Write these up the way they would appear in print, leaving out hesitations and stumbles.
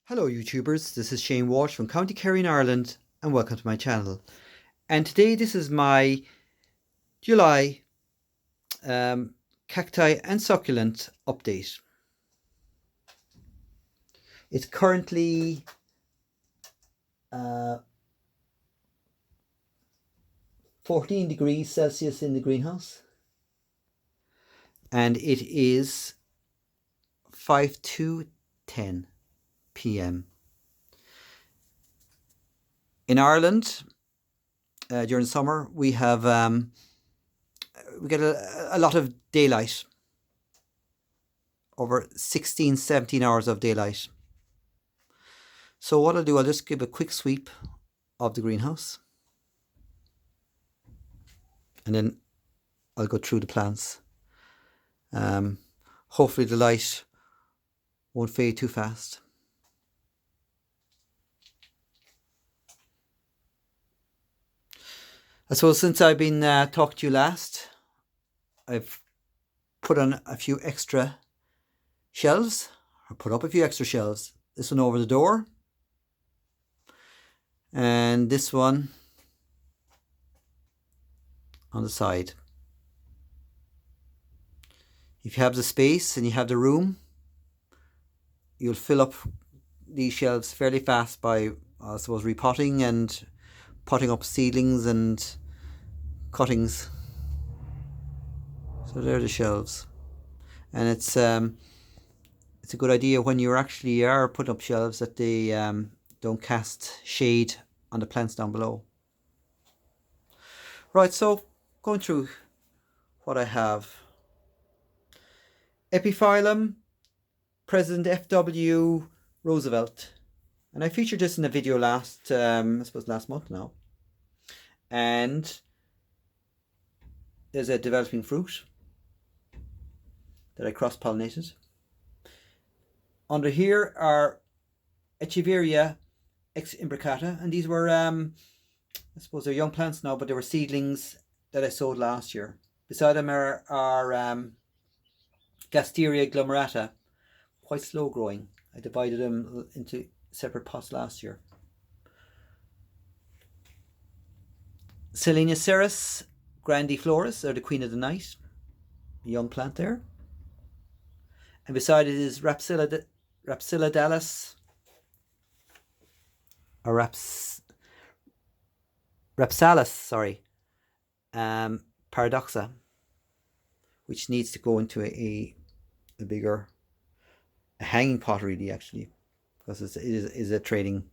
Hello YouTubers, this is Shane Walsh from County Kerry in Ireland and welcome to my channel. And today this is my July cacti and succulent update. It's currently 14 degrees Celsius in the greenhouse and it is 5 to 10 p.m. In Ireland, during summer, we have we get a lot of daylight, over 16, 17 hours of daylight. So what I'll do, I'll just give a quick sweep of the greenhouse and then I'll go through the plants. Hopefully the light won't fade too fast. I suppose since I've been talking to you last, I've put on a few extra shelves, or put up a few extra shelves. This one over the door, and this one on the side. If you have the space and you have the room, you'll fill up these shelves fairly fast by, I suppose, repotting and potting up seedlings and cuttings. So there are the shelves, and it's a good idea when you actually are putting up shelves that they don't cast shade on the plants down below. Right, so going through what I have. Epiphyllum President F.W. Roosevelt, and I featured this in a video I suppose last month now. And there's a developing fruit that I cross-pollinated. Under here are Echeveria ex imbricata, and these were I suppose they're young plants now, but they were seedlings that I sowed last year. Beside them are Gasteria glomerata, quite slow growing. I divided them into separate pots last year. Seleniceras grandiflorus, or the queen of the night, a young plant there. And beside it is Rapsiladellis, or Rapsalis, sorry, paradoxa, which needs to go into a bigger, hanging pot really, actually, because it is a trading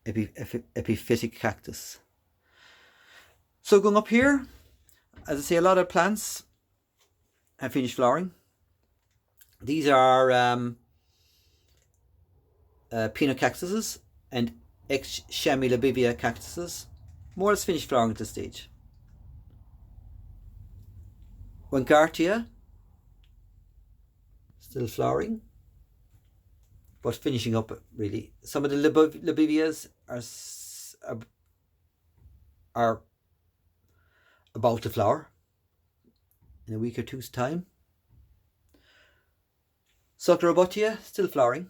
epiphytic cactus. So going up here, as I say, a lot of plants have finished flowering. These are Pinot cactuses and ex Chamilabivia cactuses, more or less finished flowering at this stage. Wangartia, still flowering, but finishing up really. Some of the Labivias are about to flower in a week or two's time. Succulent still flowering.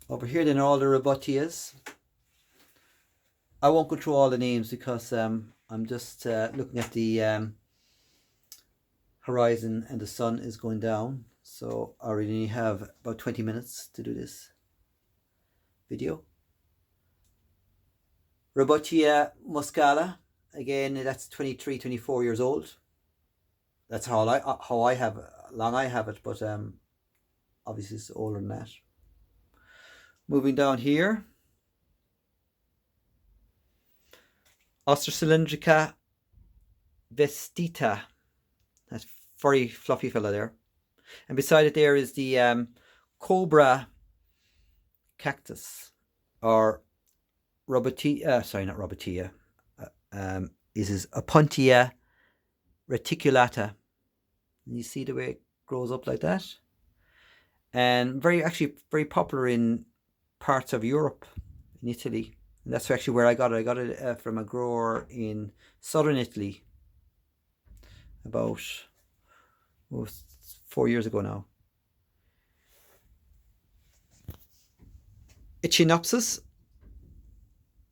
Over here then are all the Robotias. I won't go through all the names because I'm just looking at the horizon and the sun is going down, so I already have about 20 minutes to do this video. Robotia muscala, again, that's 23, 24 years old. That's how I have long I have it, but obviously it's older than that. Moving down here, Ostracylindrica vestita, that furry fluffy fella there, and beside it there is the cobra cactus, or Robotia, sorry, not Robotia, this is Opuntia reticulata. And you see the way it grows up like that, and actually very popular in parts of Europe, in Italy, and that's actually where I got it. I got it from a grower in southern Italy about 4 years ago now. Echinopsis,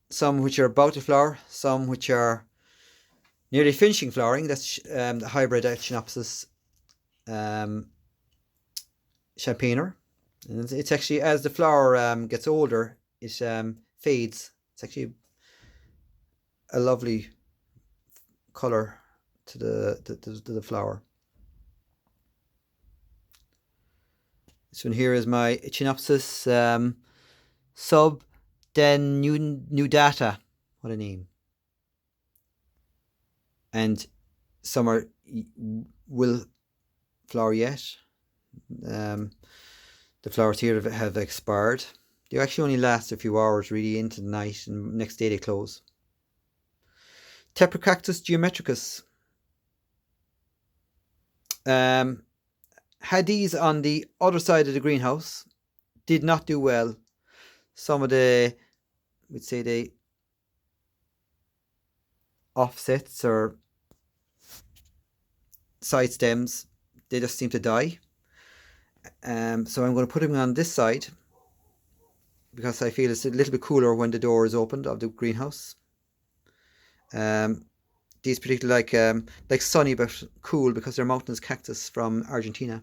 some which are about to flower, some which are nearly finishing flowering. That's the hybrid Echinopsis champagner. And it's actually, as the flower gets older, it fades. It's actually a lovely colour to the flower. This one here is my Echinopsis subdenudata. What a name. And some will flower yet. The flowers here have expired. They actually only last a few hours really into the night, and next day they close. Teprocactus geometricus. Had these on the other side of the greenhouse, did not do well. Some of the, we'd say, the offsets or side stems, they just seem to die. So I'm going to put them on this side because I feel it's a little bit cooler when the door is opened of the greenhouse. These particularly like sunny but cool because they're mountainous cactus from Argentina.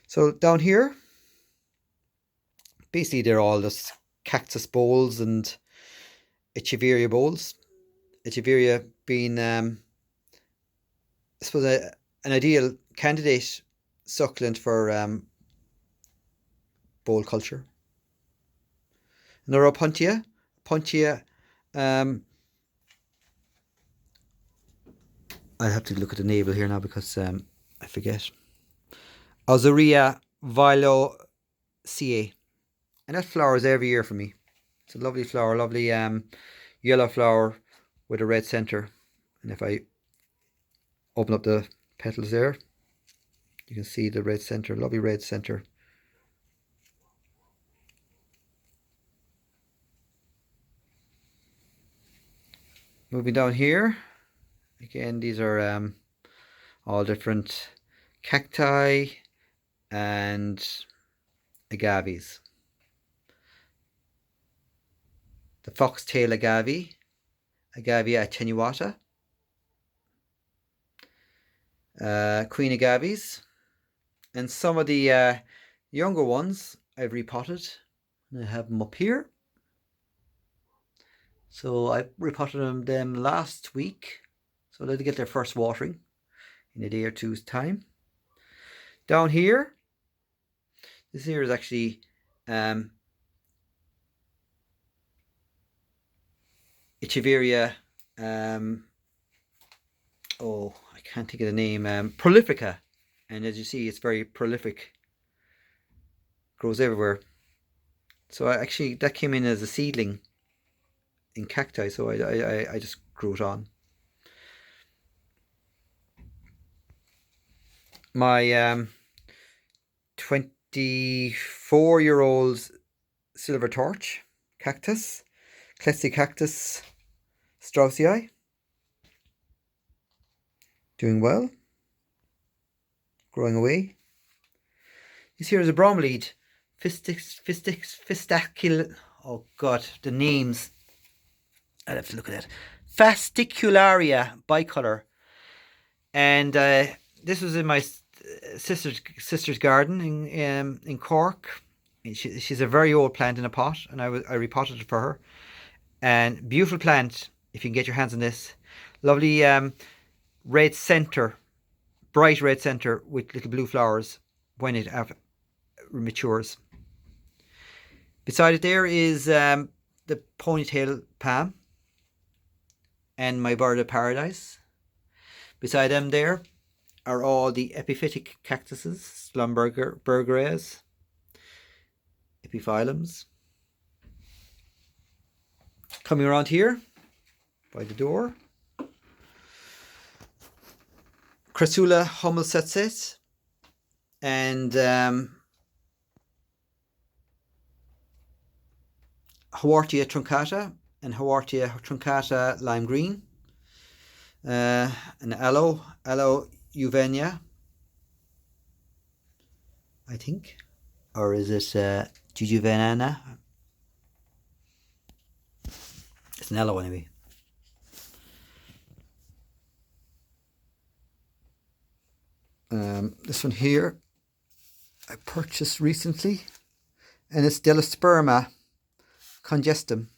So down here, basically they're all just cactus bowls and Echeveria bowls. Echeveria being, I suppose, an ideal candidate succulent for bowl culture. Neuropuntia. Puntia. I'll have to look at the navel here now because I forget. Ozuria violacea. And that flowers every year for me. It's a lovely flower, lovely yellow flower with a red centre. And if I open up the petals there, you can see the red centre, lovely red centre. Moving down here, again, these are all different cacti and agaves. The foxtail agave, Agavia attenuata, queen agaves, and some of the younger ones I've repotted. I have them up here. So I repotted them last week, so they'll get their first watering in a day or two's time. Down here, this here is actually Echeveria, oh, I can't think of the name, prolifica. And as you see, it's very prolific, grows everywhere. So actually that came in as a seedling in cacti, so I just grew it on. My 24-year-old silver torch cactus, Cactus straussii, doing well, growing away. This here is a bromeliad, fistacul. Oh God, the names. I'll have to look at that. Fascicularia bicolor, and this was in my sister's garden in Cork. She's a very old plant in a pot, and I repotted it for her. And beautiful plant if you can get your hands on this. Lovely red centre, bright red centre with little blue flowers when it matures. Beside it there is the ponytail palm and my bird of paradise. Beside them there are all the epiphytic cactuses, Schlumbergeras, epiphyllums. Coming around here by the door, Crassula homosetses and Haworthia truncata and Haworthia truncata lime green, and aloe uvenia, I think, or is it jujuvenana. It's an yellow anyway. This one here I purchased recently, and it's Delosperma congestum.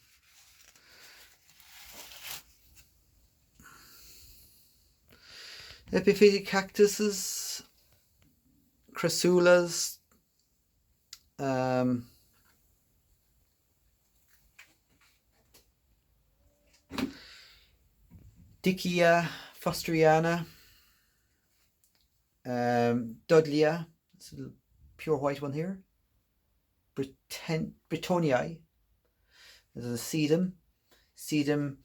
Epiphytic cactuses, crassulas, Dickia fusteriana, Dudleya, it's a little pure white one here, Brittonii, there's a sedum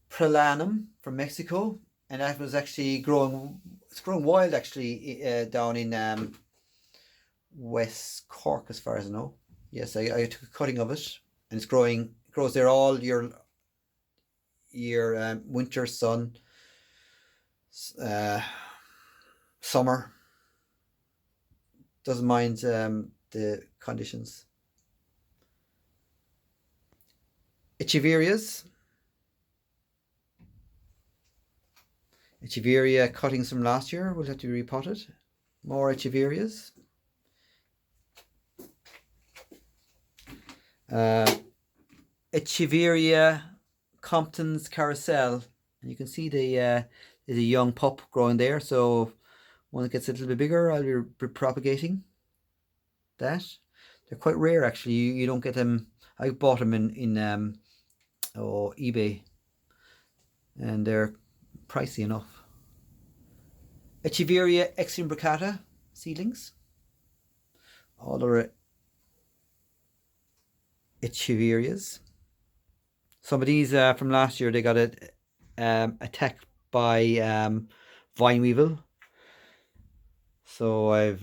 pralanum from Mexico, and that was actually growing, it's growing wild actually down in West Cork as far as I know. Yes, I took a cutting of it, and it grows there all year winter, sun, summer, doesn't mind the conditions. Echeverias, Echeveria cuttings from last year will have to be repotted. More Echeverias. Echeveria Compton's Carousel, and you can see there's a young pup growing there, so when it gets a little bit bigger I'll be propagating that. They're quite rare actually. You don't get them. I bought them in eBay, and they're pricey enough. Echeveria eximbricata seedlings, all are Echeverias. Some of these from last year, they got attacked by vine weevil, so I've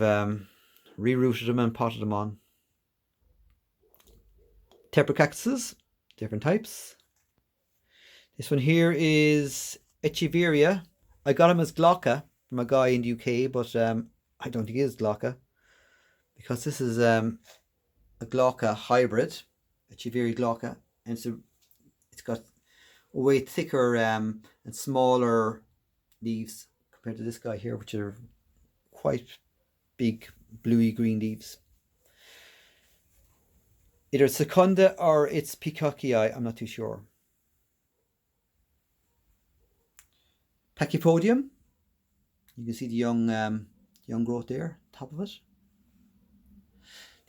rerouted them and potted them on. Teprocactuses, different types. This one here is Echeveria. I got him as Glauca from a guy in the UK, but I don't think it is Glauca, because this is a Glauca hybrid, Echeveria Glauca, and it's got way thicker and smaller leaves compared to this guy here, which are quite big bluey green leaves. Either secunda or it's peacockii, I'm not too sure. Pachypodium, you can see the young growth there, top of it.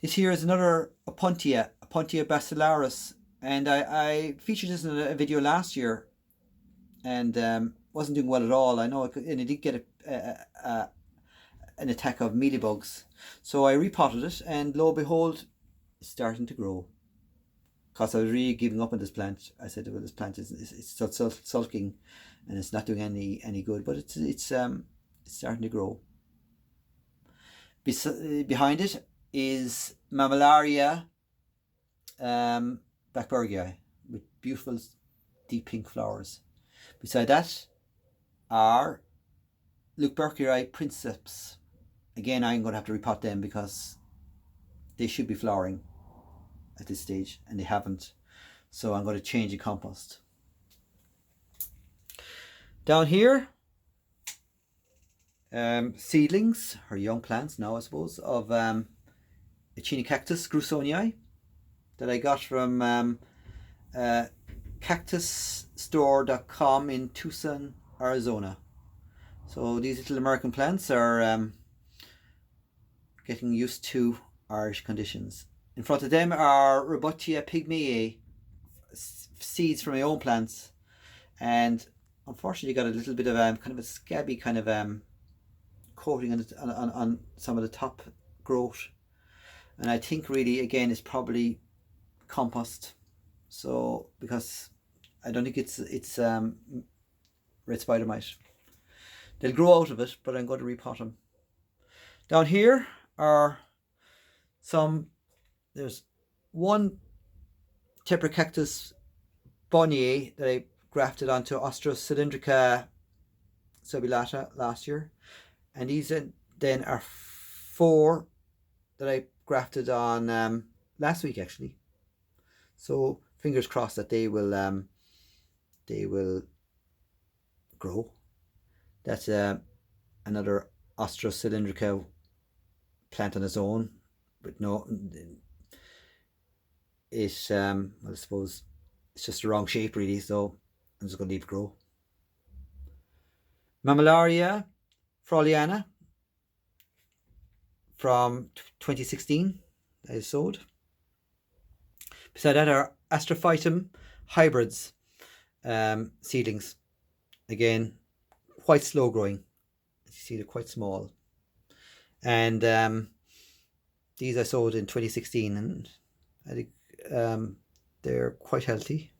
This here is another Opuntia basilaris, and I featured this in a video last year, and wasn't doing well at all. I know, and it did get an attack of mealybugs, so I repotted it, and lo and behold, it's starting to grow. Because I was really giving up on this plant. I said, well, this plant it's sulking, and it's not doing any good, but it's starting to grow. Behind it is Mammillaria Blackburgii, with beautiful deep pink flowers. Beside that are Lukeberkii princeps. Again, I'm going to have to repot them because they should be flowering at this stage, and they haven't, so I'm going to change the compost. Down here, seedlings or young plants now, I suppose, of Echinocactus grusonii that I got from cactusstore.com in Tucson, Arizona. So these little American plants are getting used to Irish conditions. In front of them are Robutia pygmaea, seeds from my own plants, and unfortunately got a little bit of kind of a scabby kind of coating on some of the top growth, and I think really again it's probably compost. So because I don't think it's red spider mite. They'll grow out of it, but I'm going to repot them. Down here are there's one Teprocactus bonnier that I grafted onto Ostra cylindrica subulata last year, and these then are 4 that I grafted on last week actually. So fingers crossed that they will grow. That's another Austrocylindrica plant on its own, but no, well, I suppose it's just the wrong shape really. So I'm just going to leave it grow. Mammillaria froliana from 2016 that is sold. Beside that are Astrophytum hybrids seedlings. Again, quite slow growing. As you see, they're quite small. And these I sold in 2016, and I think they're quite healthy.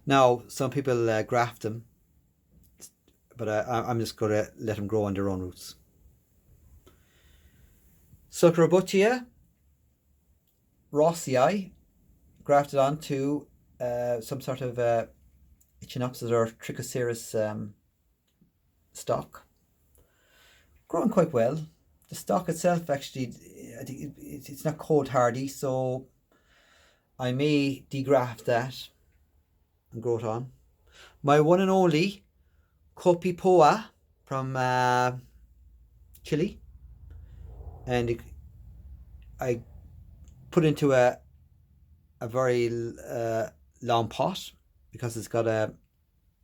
Now, some people graft them, but I'm just going to let them grow on their own roots. Succulent rossii, grafted onto some sort of Echinopsis or Trichoceros stock. Growing quite well. The stock itself actually, I think it's not cold hardy, so I may degraft that and grow it on. My one and only Copipoa from Chile, and I put into a very long pot because it's got a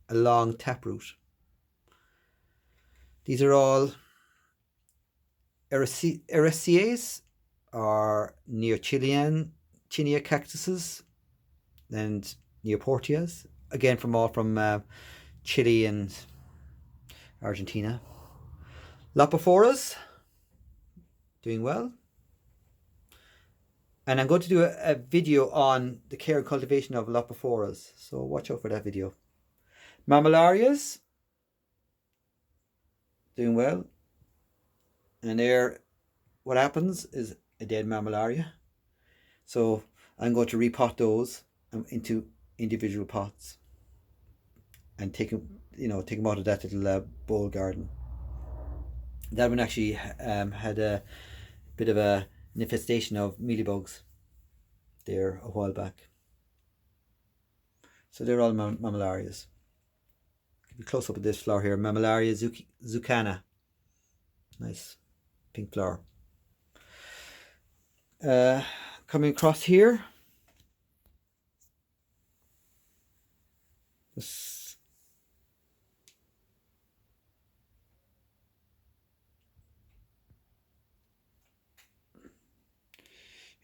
long taproot. These are all Ericaceae or Neochilia cactuses and Neoportias, again from Chile and Argentina. Lopophoras, doing well. And I'm going to do a video on the care and cultivation of Lopophoras, so watch out for that video. Mammillarias, doing well. And there, what happens is a dead mammillaria. So I'm going to repot those into individual pots and take them out of that little bowl garden. That one actually had a bit of a infestation of mealybugs there a while back. So they're all mammillarias. Give you a close up of this flower here, Mammillaria zucana. Nice pink flower. Coming across here, this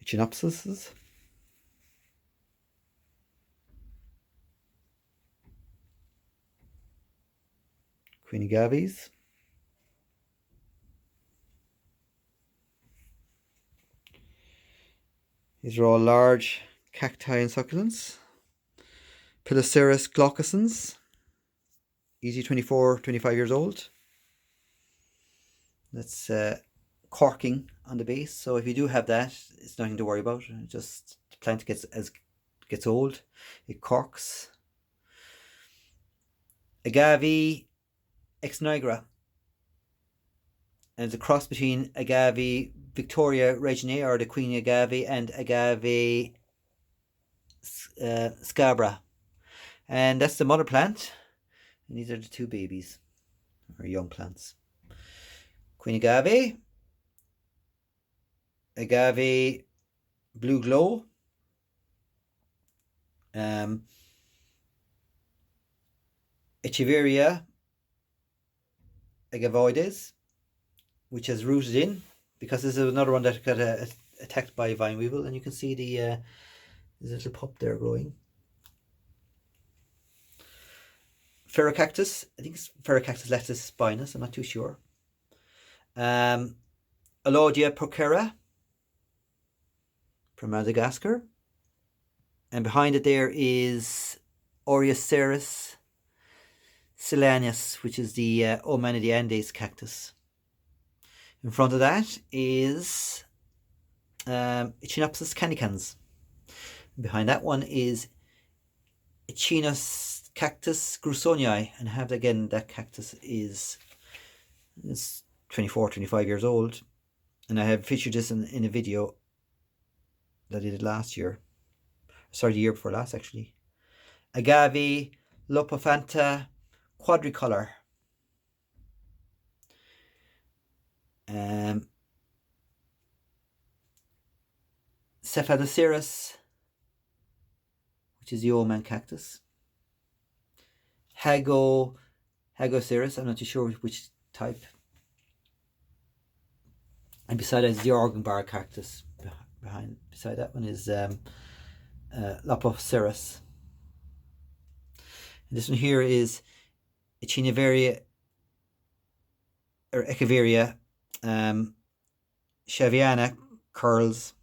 Echinopsis. Queen agaves. These are all large cacti and succulents. Piloceras glaucosans, easy 24-25 years old. That's corking on the base, so if you do have that, it's nothing to worry about. Just the plant gets old, it corks. Agave ex nigra, and it's a cross between Agave Victoria reginae, or the queen agave, and Agave scabra, and that's the mother plant, and these are the two babies or young plants. Queen agave, Agave blue glow, Echeveria agavoides, which has rooted in, because this is another one that got attacked by vine weevil, and you can see there's a little pup there growing. Ferrocactus, I think it's Ferrocactus latus spinus, I'm not too sure. Alodia procera from Madagascar, and behind it there is Orioceras silanus, which is the O man of the Andes cactus. In front of that is Echinopsis canicans. Behind that one is Echinus cactus grusonii, and have again that cactus is 24-25 years old, and I have featured this in a video that I did last year. Sorry, the year before last actually. Agave, Lopofanta, quadricolor. Cephaloceras, which is the old man cactus. Hagoceras, I'm not too sure which type. And beside that is the organ bar cactus. Beside that one is Lopoceras. And this one here is Echinaveria or Echeveria Shaviana curls.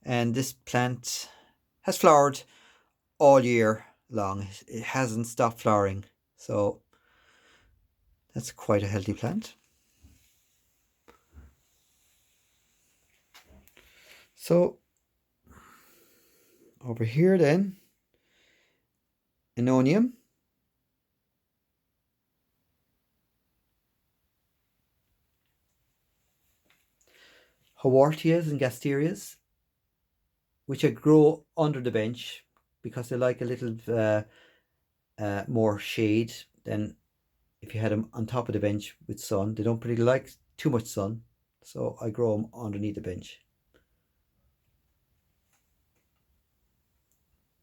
And this plant has flowered all year long. It hasn't stopped flowering, so that's quite a healthy plant. So over here then, Anonium, Hawortias and Gasterias, which I grow under the bench because they like a little more shade than if you had them on top of the bench with sun. They don't really like too much sun, so I grow them underneath the bench.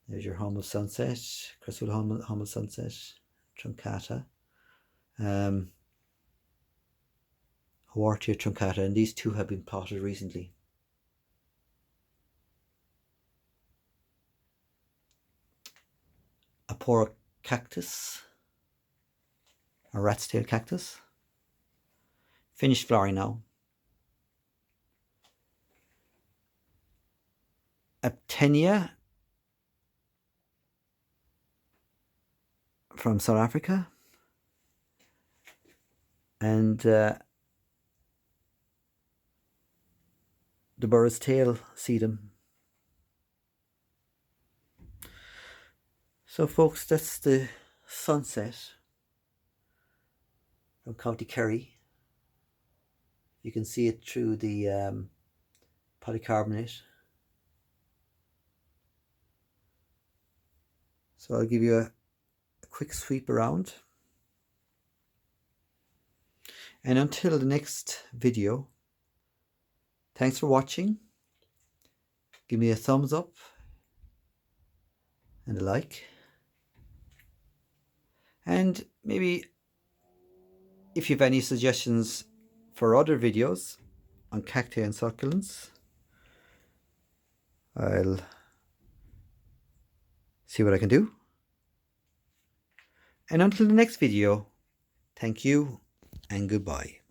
There's your Hummel Sunset, Crystal Hummel Sunset, Truncata, Hawortia Truncata, and these two have been potted recently. Apora cactus, a rat's tail cactus, finished flowering now. Aptenia from South Africa, and the burr's tail sedum. So folks, that's the sunset from County Kerry. You can see it through the polycarbonate. So I'll give you a quick sweep around. And until the next video, thanks for watching. Give me a thumbs up and a like. And maybe if you have any suggestions for other videos on cacti and succulents, I'll see what I can do. And until the next video, thank you and goodbye.